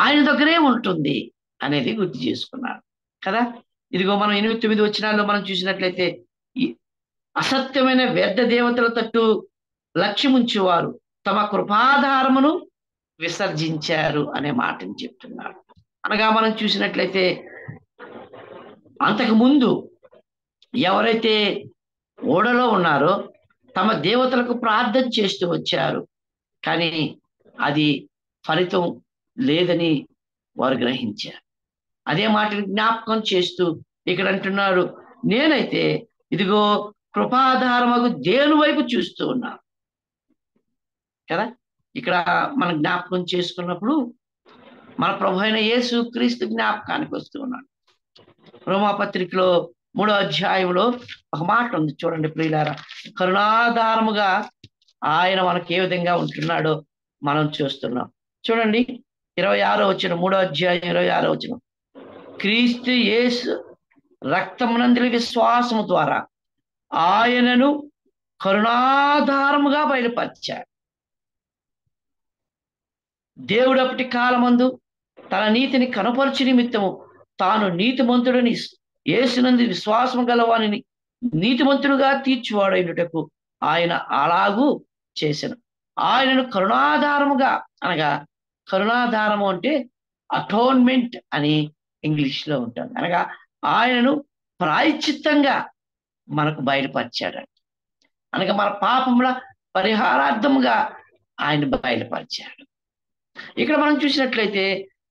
ఆయన దగ్గరే ఉంటుంది అనేది గుర్తు చేసుకున్నారు కదా. ఇదిగో మనం 8-9 వచనాల్లో మనం చూసినట్లయితే, ఈ అసత్యమైన వ్యర్థ దేవతల తట్టు లక్ష్యం ఉంచేవారు తమ కృపాధారమును విసర్జించారు అనే మాటని చెప్తున్నాడు. అనగా మనం చూసినట్లయితే అంతకు ముందు ఎవరైతే ఓడలో ఉన్నారో తమ దేవతలకు ప్రార్థన చేస్తూ వచ్చారు, కానీ అది ఫలితం లేదని వారు గ్రహించారు. అదే మాటని జ్ఞాపకం చేస్తూ ఇక్కడ అంటున్నాడు, నేనైతే ఇదిగో కృపాధారమగు దేవుని వైపు చూస్తూ ఉన్నాను కదా. ఇక్కడ మనం జ్ఞాపకం చేసుకున్నప్పుడు మన ప్రభు అయిన యేసు క్రీస్తు జ్ఞాపకానికి వస్తూ ఉన్నాడు. రోమాపత్రికలో 3వ అధ్యాయంలో ఒక మాట ఉంది చూడండి ప్రియులారా. కరుణాధారముగా ఆయన మనకి ఏ విధంగా ఉంటున్నాడో మనం చూస్తున్నాం. చూడండి 26వ వచనం, 3వ అధ్యాయం 26వ వచనం. క్రీస్తు యేసు రక్తమునందలి విశ్వాసము ద్వారా ఆయనను కరుణాధారముగా బయలుపరిచాడు. దేవుడు అప్పటి కాలమందు తన నీతిని కనపరచు నిమిత్తము తాను నీతిమంతుడని యేసునందు విశ్వాసము గలవానిని నీతిమంతుడుగా తీర్చువాడైనటకు ఆయన అలాగూ చేశాను. ఆయనను కరుణాధారముగా, అనగా కరుణాధారము అంటే అటోన్మెంట్ అని ఇంగ్లీష్లో ఉంటుంది. అనగా ఆయనను ప్రాయశ్చిత్తంగా మనకు బయలుపరిచాడు. అనగా మన పాపముల పరిహారార్థముగా ఆయన బయలుపరిచాడు. ఇక్కడ మనం చూసినట్లయితే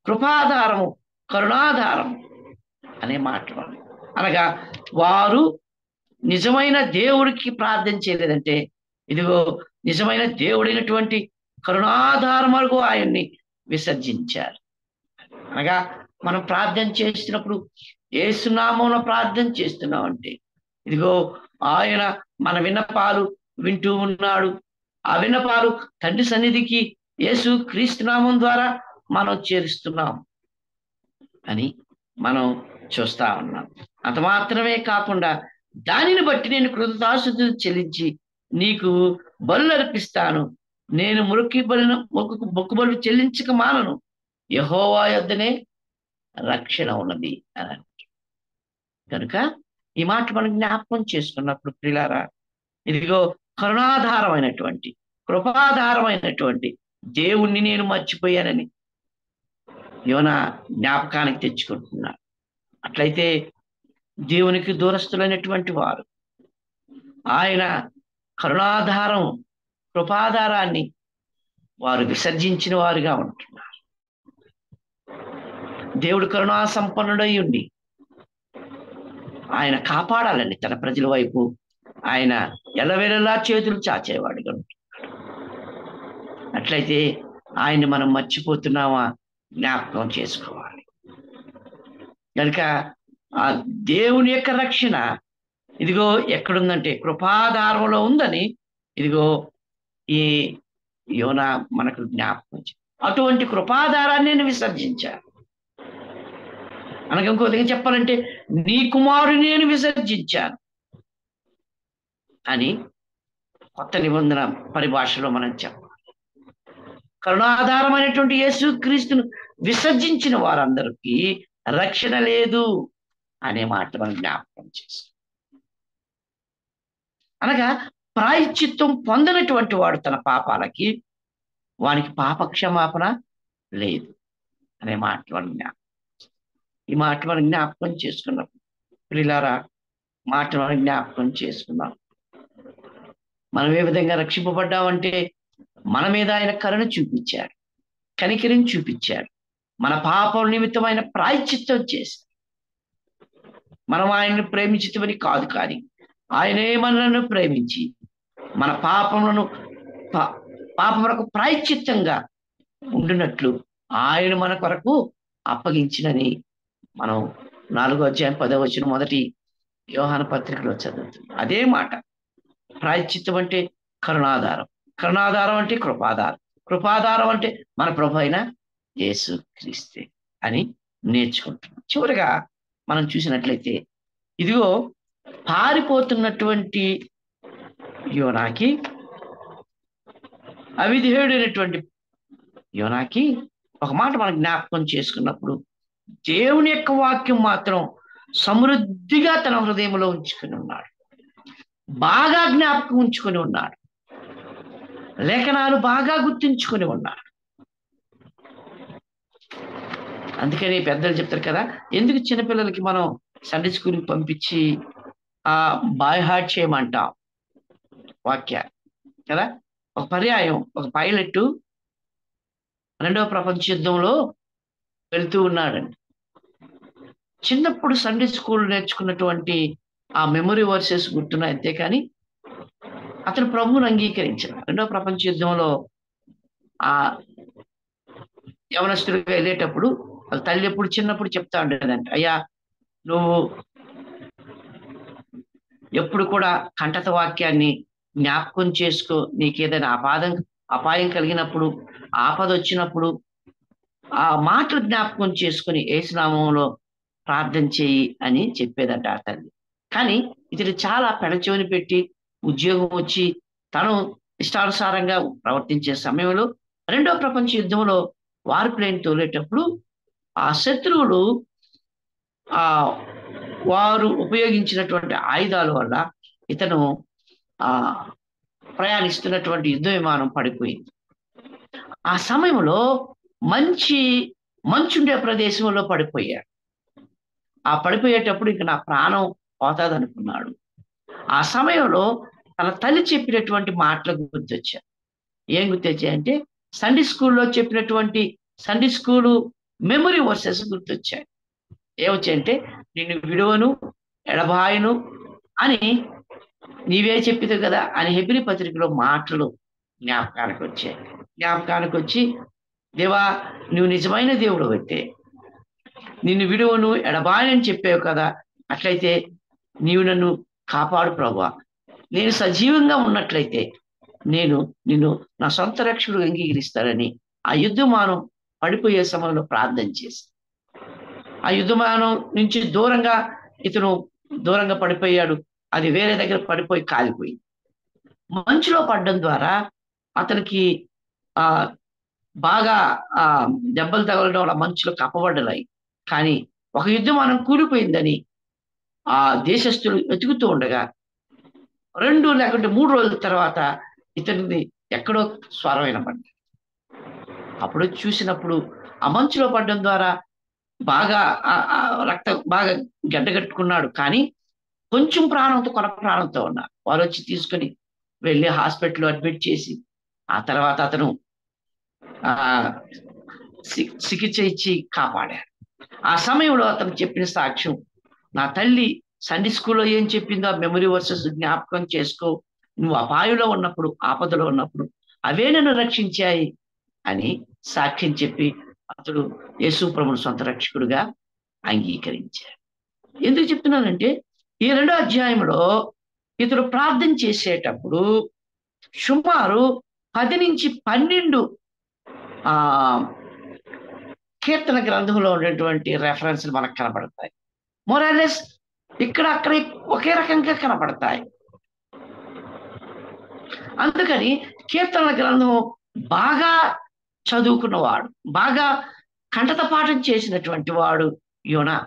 కృపాధారము, కరుణాధారము అనే మాట్లాడు. అనగా వారు నిజమైన దేవుడికి ప్రార్థన చేయలేదంటే, ఇదిగో నిజమైన దేవుడైనటువంటి కరుణాధారములకు ఆయన్ని విసర్జించారు. అనగా మనం ప్రార్థన చేస్తున్నప్పుడు యేసు నామమున ప్రార్థన చేస్తున్నామంటే, ఇదిగో ఆయన మన విన్నపాలు వింటూ ఉన్నాడు. ఆ విన్నపాలు తండ్రి సన్నిధికి యేసు క్రీస్తు నామం ద్వారా మనం చేరుస్తున్నాం అని మనం చూస్తా ఉన్నాం. అంత మాత్రమే కాకుండా దానిని బట్టి నేను కృతజ్ఞతాస్తుతులు చెల్లించి నీకు బలులు అర్పిస్తాను. నేను మొక్కుబలు చెల్లించక మానను. యెహోవా యొద్దనే రక్షణ ఉన్నది అని. కనుక ఈ మాట మనం జ్ఞాపకం చేసుకున్నప్పుడు ప్రియులారా, ఇదిగో కరుణాధారమైనటువంటి, కృపాధారమైనటువంటి దేవుణ్ణి నేను మర్చిపోయానని యోనా జ్ఞాపకానికి తెచ్చుకుంటున్నాడు. అట్లయితే దేవునికి దూరస్తులైనటువంటి వారు ఆయన కరుణాధారం, కృపాధారాన్ని వారు విసర్జించిన వారుగా ఉంటున్నారు. దేవుడు కరుణా సంపన్నుడై ఉండి ఆయన కాపాడాలండి తన ప్రజల వైపు ఆయన ఎల్లవేళలా చేతులు చాచేవాడుగా ఉంటున్నాడు. అట్లయితే ఆయన్ని మనం మర్చిపోతున్నామా జ్ఞాపకం చేసుకోవాలి. కనుక ఆ దేవుని యొక్క రక్షణ ఇదిగో ఎక్కడుందంటే కృపాధారంలో ఉందని ఇదిగో ఈ యోనా మనకు జ్ఞాపకం. అటువంటి కృపాధారాన్ని నేను విసర్జించాను. అనగా ఇంకో విధంగా చెప్పాలంటే నీ కుమారుని నేను విసర్జించాను అని కొత్త నిబంధన పరిభాషలో మనం చెప్పాలి. కరుణాధారమైనటువంటి యేసు క్రీస్తును విసర్జించిన వారందరికీ రక్షణ లేదు అనే మాట మనం జ్ఞాపకం చేస్తాం. అనగా ప్రాయశ్చిత్తం పొందనటువంటి వాడు తన పాపాలకి వానికి పాప క్షమాపణ లేదు అనే మాట మనం జ్ఞాపకం. ఈ మాట మనం జ్ఞాపకం చేసుకున్నాం ప్రియులారా. మాట మనం జ్ఞాపకం చేసుకున్నాం. మనం ఏ విధంగా రక్షింపబడ్డామంటే మన మీద ఆయన కరుణ చూపించాడు, కనికరిని చూపించాడు. మన పాపం నిమిత్తమైన ప్రాయశ్చిత్తం చేశాడు. మనం ఆయన్ని ప్రేమించమని కాదు, కానీ ఆయనే మనలను ప్రేమించి మన పాపములకు ప్రాయశ్చిత్తంగా ఉండినట్లు ఆయన మన కొరకు అప్పగించినని మనం 4వ అధ్యాయం 10వ వచనం మొదటి యోహాను పత్రికలో చదువుతుంది. అదే మాట. ప్రాయశ్చిత్తం అంటే కరుణాధారం, కరుణాధారం అంటే కృపాధారం, కృపాధారం అంటే మన ప్రభు అయిన యేసు క్రీస్తే అని నేర్చుకుంటున్నాం. చివరిగా మనం చూసినట్లయితే ఇదిగో పారిపోతున్నటువంటి యోనాకి, అవిధేయుడైనటువంటి యోనాకి ఒక మాట మనం జ్ఞాపకం చేసుకున్నప్పుడు దేవుని యొక్క వాక్యం మాత్రం సమృద్ధిగా తన హృదయంలో ఉంచుకుని ఉన్నాడు, బాగా జ్ఞాపకం ఉంచుకొని ఉన్నాడు. లేఖనాలు బాగా గుర్తుంచుకొని ఉన్నారు. అందుకని పెద్దలు చెప్తారు కదా, ఎందుకు చిన్నపిల్లలకి మనం సండే స్కూల్కి పంపించి బాయ్ హార్ట్ చేయమంటాం వాక్యాలు కదా. ఒక పర్యాయం ఒక పైలట్ రెండవ ప్రపంచ యుద్ధంలో వెళ్తూ ఉన్నాడండి. చిన్నప్పుడు సండే స్కూల్ నేర్చుకున్నటువంటి ఆ మెమరీ వర్సెస్ గుర్తున్నాయి, అంతేకాని అతను ప్రభువుని అంగీకరించాడు. రెండవ ప్రపంచ యుద్ధంలో ఆ యవనస్తుడిగా వెళ్ళేటప్పుడు వాళ్ళ తల్లి ఎప్పుడు చిన్నప్పుడు చెప్తా ఉండేదంట, అయ్యా నువ్వు ఎప్పుడు కూడా కంఠత వాక్యాన్ని జ్ఞాపకం చేసుకో, నీకేదైనా అపాయం కలిగినప్పుడు, ఆపద వచ్చినప్పుడు ఆ మాటలు జ్ఞాపకం చేసుకుని యేసునామంలో ప్రార్థన చేయి అని చెప్పేదంట ఆ తల్లి. కానీ ఇతడు చాలా పెడచెవిని పెట్టి ఉద్యోగం వచ్చి తను ఇష్టానుసారంగా ప్రవర్తించే సమయంలో రెండో ప్రపంచ యుద్ధంలో వార్ ప్లేన్ తోలేటప్పుడు ఆ శత్రువులు ఆ వారు ఉపయోగించినటువంటి ఆయుధాల వల్ల ఇతను ఆ ప్రయాణిస్తున్నటువంటి యుద్ధ విమానం పడిపోయింది. ఆ సమయంలో మంచుండే ప్రదేశంలో పడిపోయాడు. ఆ పడిపోయేటప్పుడు ఇంక నా ప్రాణం పోతాది అనుకున్నాడు. ఆ సమయంలో తన తల్లి చెప్పినటువంటి మాటలు గుర్తొచ్చాయి. ఏం గుర్తొచ్చాయంటే సండే స్కూల్లో చెప్పినటువంటి సండే స్కూలు మెమరీ వర్సెస్ గుర్తొచ్చాయి. ఏమొచ్చాయంటే నిన్ను విడువను ఎడబాయను అని నీవే చెప్పితే కదా అని హెబ్రీ పత్రికలో మాటలు జ్ఞాపకానికి వచ్చి దేవా నువ్వు నిజమైన దేవుడు అయితే నిన్ను విడువను ఎడబాయనని చెప్పావు కదా, అట్లయితే నీవు నన్ను కాపాడు ప్రభువా, నేను సజీవంగా ఉన్నట్లయితే నేను నిన్ను నా సొంత రక్షకుడు అంగీకరిస్తానని ఆ యుద్ధమానం పడిపోయే సమయంలో ప్రార్థన చేసి ఆ యుద్ధమానం నుంచి దూరంగా పడిపోయాడు. అది వేరే దగ్గర పడిపోయి కాలిపోయింది. మంచులో పడడం ద్వారా అతనికి ఆ బాగా దెబ్బలు తగలడం వల్ల మంచులో కప్పబడ్డాయి. కానీ ఒక యుద్ధమానం కూలిపోయిందని ఆ దేశస్థులు వెతుకుతూ ఉండగా 2 లేకుంటే 3 రోజుల తర్వాత ఇతనిది ఎక్కడో స్వరం వినపడింది. అప్పుడు చూసినప్పుడు ఆ మంచులో పడడం ద్వారా బాగా రక్తం బాగా గడ్డగట్టుకున్నాడు. కానీ కొంచెం కొన ప్రాణంతో ఉన్నారు. వారు వచ్చి తీసుకొని వెళ్ళి హాస్పిటల్లో అడ్మిట్ చేసి ఆ తర్వాత అతను చికిత్స ఇచ్చి కాపాడారు. ఆ సమయంలో అతను చెప్పిన సాక్ష్యం, నా తల్లి సండే స్కూల్లో ఏం చెప్పిందో మెమరీ వర్సెస్ జ్ఞాపకం చేసుకో, నువ్వు అపాయంలో ఉన్నప్పుడు ఆపదలో ఉన్నప్పుడు అవే నన్ను రక్షించాయి అని సాక్ష్యం చెప్పి అతడు యేసు ప్రభువును సొంత రక్షకుడుగా అంగీకరించాడు. ఎందుకు చెప్తున్నానంటే ఈ 2వ అధ్యాయంలో ఇతడు ప్రార్థన చేసేటప్పుడు సుమారు 10 నుంచి 12 కీర్తన గ్రంథంలో ఉన్నటువంటి రెఫరెన్స్లు మనకు కనబడతాయి. మోరాలెస్ ఇక్కడ అక్కడ ఒకే రకంగా కనబడతాయి. అందుకని కీర్తన గ్రంథం బాగా చదువుకున్నవాడు, బాగా కంఠత పాఠం చేసినటువంటి వాడు యోనా.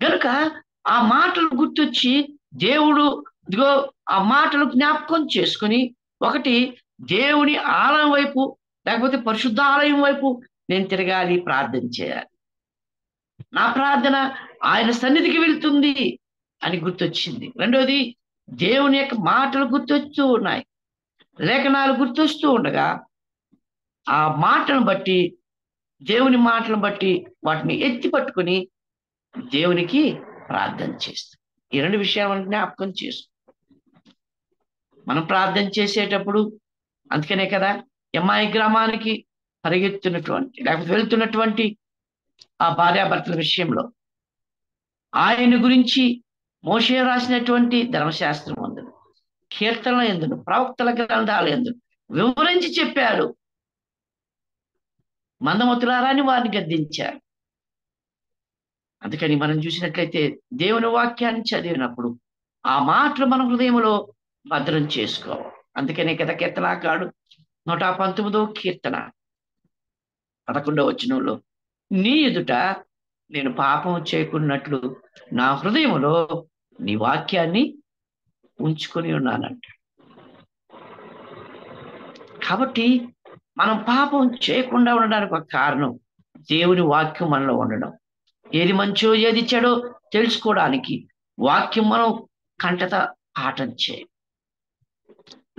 కనుక ఆ మాటలు గుర్తొచ్చి దేవుడు ఇదిగో ఆ మాటలు జ్ఞాపకం చేసుకుని ఒకటి దేవుని ఆలయం వైపు లేకపోతే పరిశుద్ధ ఆలయం వైపు నేను తిరగాలి, ప్రార్థన చేయాలి, నా ప్రార్థన ఆయన సన్నిధికి వెళ్తుంది అని గుర్తొచ్చింది. రెండోది దేవుని యొక్క మాటలు గుర్తొస్తూ ఉన్నాయి, లేఖనాలు గుర్తొస్తూ ఉండగా ఆ మాటలను బట్టి దేవుని మాటలను బట్టి వాటిని ఎత్తి పట్టుకుని దేవునికి ప్రార్థన చేస్తాం. ఈ 2 విషయాలను జ్ఞాపకం చేస్తాం. మనం ప్రార్థన చేసేటప్పుడు అందుకనే కదా ఎమ్మాయి గ్రామానికి పరిగెత్తున్నటువంటి లేకపోతే వెళ్తున్నటువంటి ఆ భార్యాభర్తల విషయంలో ఆయన గురించి మోషే రాసినటువంటి ధర్మశాస్త్రం అందును, కీర్తనల ఎందును, ప్రవక్తల గ్రంథాల ఎందును వివరించి చెప్పాడు. మందమతులారాని వారిని గద్దించారు. అందుకని మనం చూసినట్లయితే దేవుని వాక్యాన్ని చదివినప్పుడు ఆ మాటలు మన హృదయంలో భద్రం చేసుకోవాలి. అందుకనే కదా కీర్తనాకారుడు 119వ కీర్తన 11వ వచనంలో నీ ఎదుట నేను పాపం చేయకున్నట్లు నా హృదయంలో నీ వాక్యాన్ని ఉంచుకొని ఉన్నానంట. కాబట్టి మనం పాపం చేయకుండా ఉండడానికి ఒక కారణం దేవుని వాక్యం మనలో ఉండడం. ఏది మంచో ఏది చెడో తెలుసుకోవడానికి వాక్యం మనం కంటత పాఠం చేయాలి.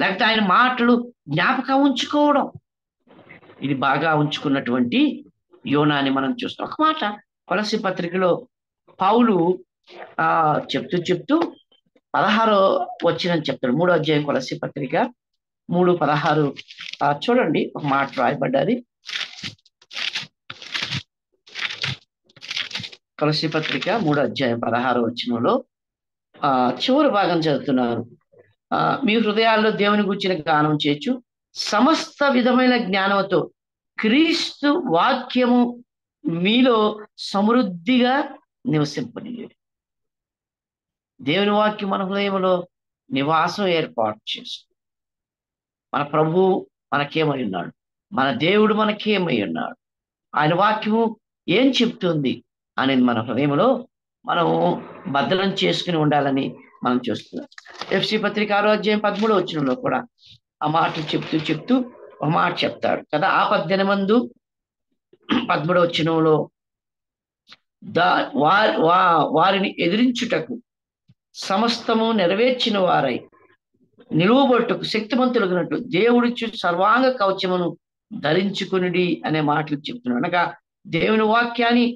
లేకపోతే ఆయన మాటలు జ్ఞాపకం ఉంచుకోవడం. ఇది బాగా ఉంచుకున్నటువంటి యోనాని మనం చూస్తాం. ఒక మాట కొలస్సీ పత్రికలో పౌలు చెప్తూ 16 వచనం చెప్తాడు. 3వ అధ్యాయం కొలస్సీ పత్రిక 3:16 చూడండి, ఒక మాట రాయబడ్డది. కొలస్సీ పత్రిక 3వ అధ్యాయం 16 వచనంలో చివరి భాగం చదువుతున్నారు. మీ హృదయాల్లో దేవుని గూర్చిన గానం చేయొచ్చు, సమస్త విధమైన జ్ఞానంతో క్రీస్తు వాక్యము మీలో సమృద్ధిగా నివసింపనీయుడి. దేవుని వాక్యం మన హృదయంలో నివాసం ఏర్పాటు చేస్తుంది. మన ప్రభు మనకేమై ఉన్నాడు, మన దేవుడు మనకేమై ఉన్నాడు, ఆయన వాక్యము ఏం చెప్తుంది అనేది మన హృదయంలో మనము భద్రం చేసుకుని ఉండాలని మనం చూస్తున్నాం. ఎఫ్సి పత్రిక 6వ అధ్యాయం 13వ వచనంలో కూడా ఆ మాట చెప్తూ ఒక మాట చెప్తాడు కదా. ఆ 18 13వ వచనంలో వారిని ఎదిరించుటకు సమస్తము నెరవేర్చిన వారై నిలువబట్టుకు శక్తిమంతులుగినట్టు దేవుడిచ్చు సర్వాంగ కవచమును ధరించుకునిడి అనే మాటలు చెప్తున్నాడు. అనగా దేవుని వాక్యాన్ని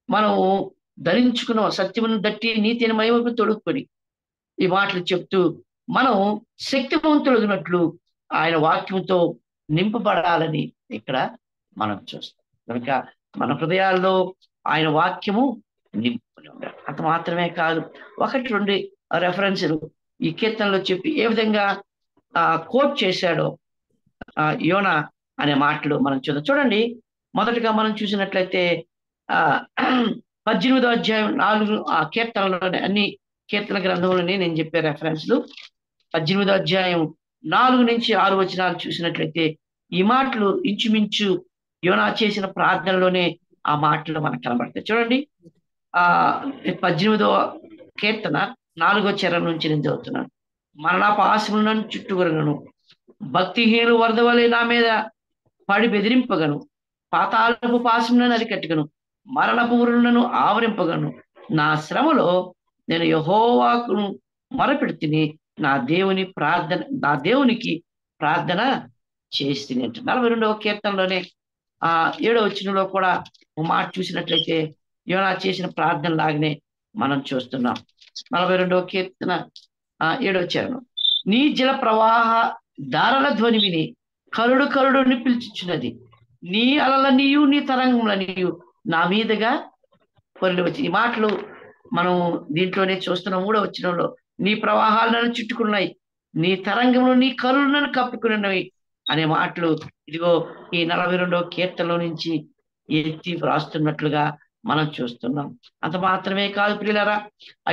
మనము ధరించుకున్న సత్యమును దట్టి నీతిని మహిమకు తొడుక్కొని ఈ మాటలు చెప్తూ మనం శక్తివంతులుగినట్లు ఆయన వాక్యంతో నింపబడాలని ఇక్కడ మనం చూస్తాం. కనుక మన హృదయాల్లో ఆయన వాక్యము నింపుకుని ఉండాలి. అంత మాత్రమే కాదు, 1-2 రెఫరెన్స్లు ఈ కీర్తనలో చెప్పి ఏ విధంగా కోట్ చేశాడో యోనా అనే మాటలు మనం చూడండి. మొదటగా మనం చూసినట్లయితే 18వ అధ్యాయం 4 కీర్తనలోనే, అన్ని కీర్తన గ్రంథంలోనే నేను చెప్పే రెఫరెన్స్లు 18వ అధ్యాయం 4 నుంచి 6 వచనాలు చూసినట్లయితే ఈ మాటలు ఇంచుమించు యోనా చేసిన ప్రార్థనలోనే ఆ మాటలు మనకు కనబడతాయి. చూడండి, 18వ కీర్తన 4వ చరణం నుంచి నేను చదువుతున్నాను. మరణపు ఆశములను చుట్టుకొరగను, భక్తిహీనులు వరద వలె నా మీద పడి బెదిరింపగను, పాతాళపు పాశములను అరికట్టుగను, మరణపు ఉరులను ఆవరింపగను. నా శ్రమలో నేను యెహోవాకును మొరపెడితిని, నా దేవునికి ప్రార్థన చేస్తుంది అంట. 42వ కీర్తనలోనే 7వ వచనంలో కూడా ఒక మాట చూసినట్లయితే యోనా చేసిన ప్రార్థన లాగానే మనం చూస్తున్నాం. 42వ కీర్తన 7వ చరణం, నీ జల ప్రవాహ దారల ధ్వని విని కరుడుని పిలుచుచున్నది, నీ అలలనియు నీ తరంగములనియు నా మీదుగా పొరలి వచ్చి. ఈ మాటలు మనం దీంట్లోనే చూస్తున్నాం. 3వ వచనంలో నీ ప్రవాహాలు నన్ను చుట్టుకున్నాయి, నీ తరంగములు నీ కరులు నన్ను కప్పుకున్నవి అనే మాటలు ఇదిగో ఈ 42వ కీర్తనలో నుంచి ఎత్తి వ్రాస్తున్నట్లుగా మనం చూస్తున్నాం. అంత మాత్రమే కాదు ప్రియులారా,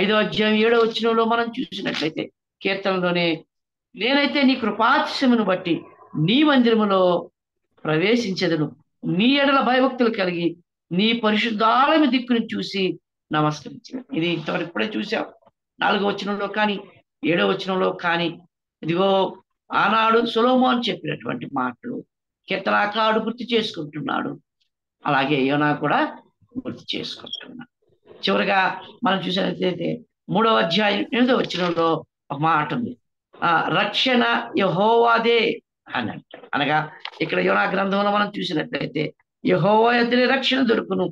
5వ అధ్యాయం 7వ వచనంలో మనం చూసినట్లయితే కీర్తనలోనే, నేనైతే నీ కృపాతిశయమును బట్టి నీ మందిరములో ప్రవేశించెదను, నీ ఎడల భయభక్తులు కలిగి నీ పరిశుద్ధాలయ దిక్కుని చూసి నమస్కరించను. ఇది ఇంతవరకు ఇప్పుడే చూసాం. 4వ వచనంలో కానీ 7వ వచనంలో కానీ ఇదిగో ఆనాడు సొలొమోను చెప్పినటువంటి మాటలు కీర్తనాకారుడు గుర్తు చేసుకుంటున్నాడు, అలాగే యోనా కూడా గుర్తు చేసుకుంటున్నాడు. చివరిగా మనం చూసినట్లయితే 3వ అధ్యాయం 8వ వచనంలో ఒక మాట ఉంది, రక్షణ యెహోవాదే అని అంటారు. అనగా ఇక్కడ యోనా గ్రంథంలో మనం చూసినట్లయితే యెహోవా యొద్దనే రక్షణ దొరుకును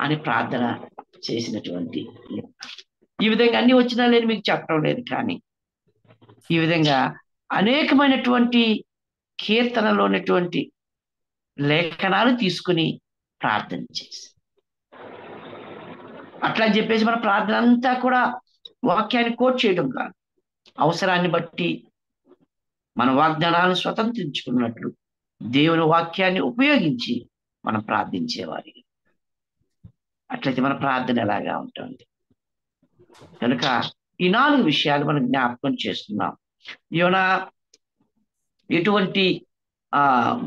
అని ప్రార్థన చేసినటువంటి. ఈ విధంగా అన్ని వచనాలు నేను మీకు చెప్పడం లేదు, కానీ ఈ విధంగా అనేకమైనటువంటి కీర్తనలో ఉన్నటువంటి లేఖనాలు తీసుకుని ప్రార్థన చేసి, అట్లా అని చెప్పేసి మన ప్రార్థన అంతా కూడా వాక్యాన్ని కోట్ చేయడం కాదు, అవసరాన్ని బట్టి మన వాగ్దానాలను స్వతంత్రించుకున్నట్లు దేవుని వాక్యాన్ని ఉపయోగించి మనం ప్రార్థించేవారి. అట్లయితే మన ప్రార్థన ఎలాగా ఉంటుంది. కనుక ఈ 4 విషయాలు మనం జ్ఞాపకం చేస్తున్నాం. యోనా ఎటువంటి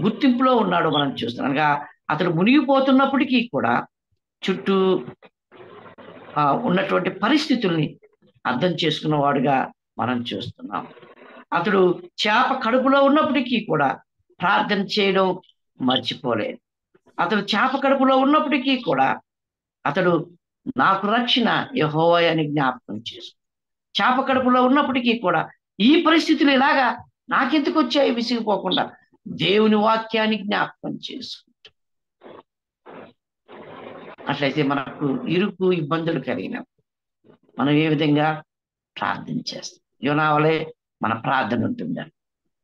గుర్తింపులో ఉన్నాడో మనం చూస్తున్నాం. అనగా అతడు మునిగిపోతున్నప్పటికీ కూడా చుట్టూ ఉన్నటువంటి పరిస్థితుల్ని అర్థం చేసుకున్నవాడుగా మనం చూస్తున్నాం. అతడు చేప కడుపులో ఉన్నప్పటికీ కూడా ప్రార్థన చేయడం మర్చిపోలేదు. అతడు చేప కడుపులో ఉన్నప్పటికీ కూడా అతడు నాకు రక్షణ యెహోవా అని జ్ఞాపకం చేసుకున్నాడు. చేప కడుపులో ఉన్నప్పటికీ కూడా ఈ పరిస్థితులు ఇలాగా నాకెందుకు వచ్చాయి విసిగిపోకుండా దేవుని వాక్యాన్ని జ్ఞాపకం చేసుకుంటాం. అట్లయితే మనకు ఇరుకు ఇబ్బందులు కలిగినప్పుడు మనం ఏ విధంగా ప్రార్థన చేస్తాం? యోనా వలె మన ప్రార్థన ఉంటుందా?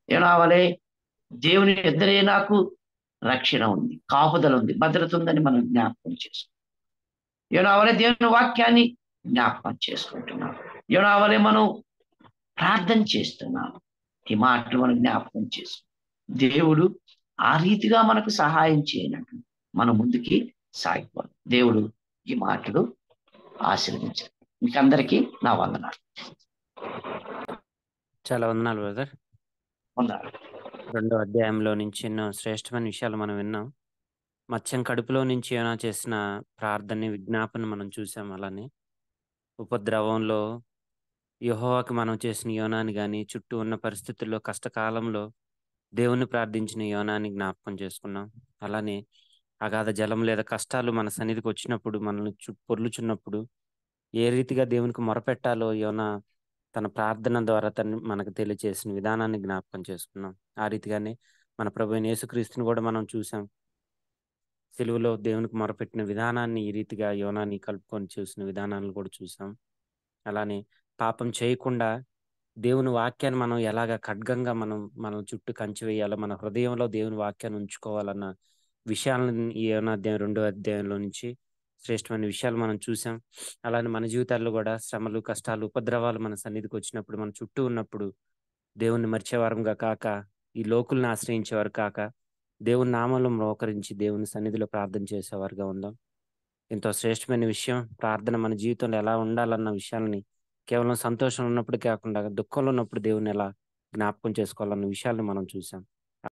యోనా వలె దేవుని ఎద్దరే నాకు రక్షణ ఉంది, కాపుదల ఉంది, భద్రత ఉందని మనం జ్ఞాపకం చేసుకుంటాం. యోనా వలె దేవుని వాక్యాన్ని జ్ఞాపకం చేసుకుంటున్నాం. యోనా వలె మనం ప్రార్థన చేస్తున్నాం. ఈ మాటలు మనం జ్ఞాపకం చేసుకుంటాం. దేవుడు ఆ రీతిగా మనకు సహాయం చేయనట్టు మనం ముందుకి సాగిపోవాలి. దేవుడు ఈ మాటలు ఆశీర్వదించారు. మీకందరికీ నా వందనాలు. చాలా వందనాలు బ్రదర్. వందనాలు. 2వ అధ్యాయంలో నుంచి ఎన్నో శ్రేష్టమైన విషయాలు మనం విన్నాం. మత్స్యం కడుపులో నుంచి యోనా చేసిన ప్రార్థన విజ్ఞాపన మనం చూసాం. అలానే ఉపద్రవంలో యెహోవాకి మనం చేసిన యోనాని కానీ, చుట్టూ ఉన్న పరిస్థితుల్లో కష్టకాలంలో దేవుని ప్రార్థించిన యోనాని జ్ఞాపకం చేసుకున్నాం. అలానే అగాధ జలం లేదా కష్టాలు మన సన్నిధికి వచ్చినప్పుడు, మనల్ని పొర్లుచున్నప్పుడు ఏ రీతిగా దేవునికి మొరపెట్టాలో యోనా తన ప్రార్థన ద్వారా మనకు తెలియజేసిన విధానాన్ని జ్ఞాపకం చేసుకున్నాం. ఆ రీతిగానే మన ప్రభువైన యేసుక్రీస్తుని కూడా మనం చూసాం. సిలువలో దేవునికి మొరపెట్టిన విధానాన్ని ఈ రీతిగా యోనాని కలుపుకొని చూసిన విధానాలను కూడా చూసాం. అలానే పాపం చేయకుండా దేవుని వాక్యాన్ని మనం ఎలాగ ఖడ్గంగా మన చుట్టూ కంచి వేయాలో, మన హృదయంలో దేవుని వాక్యాన్ని ఉంచుకోవాలన్న విషయాలను ఈ యోనా అధ్యాయం 2వ అధ్యాయంలో నుంచి శ్రేష్టమైన విషయాలు మనం చూసాం. అలానే మన జీవితాల్లో కూడా శ్రమలు, కష్టాలు, ఉపద్రవాలు మన సన్నిధికి వచ్చినప్పుడు, మన చుట్టూ ఉన్నప్పుడు దేవుణ్ణి మర్చేవారంగా కాక, ఈ లోకుల్ని ఆశ్రయించేవారు కాక, దేవుని నామంలో మోకరించి దేవుని సన్నిధిలో ప్రార్థన చేసేవారుగా ఉందాం. ఎంతో శ్రేష్టమైన విషయం ప్రార్థన మన జీవితంలో ఎలా ఉండాలన్న విషయాలని కేవలం సంతోషం ఉన్నప్పుడు కాకుండా దుఃఖంలో ఉన్నప్పుడు దేవుని ఎలా జ్ఞాపకం చేసుకోవాలన్న విషయాలను మనం చూసాం.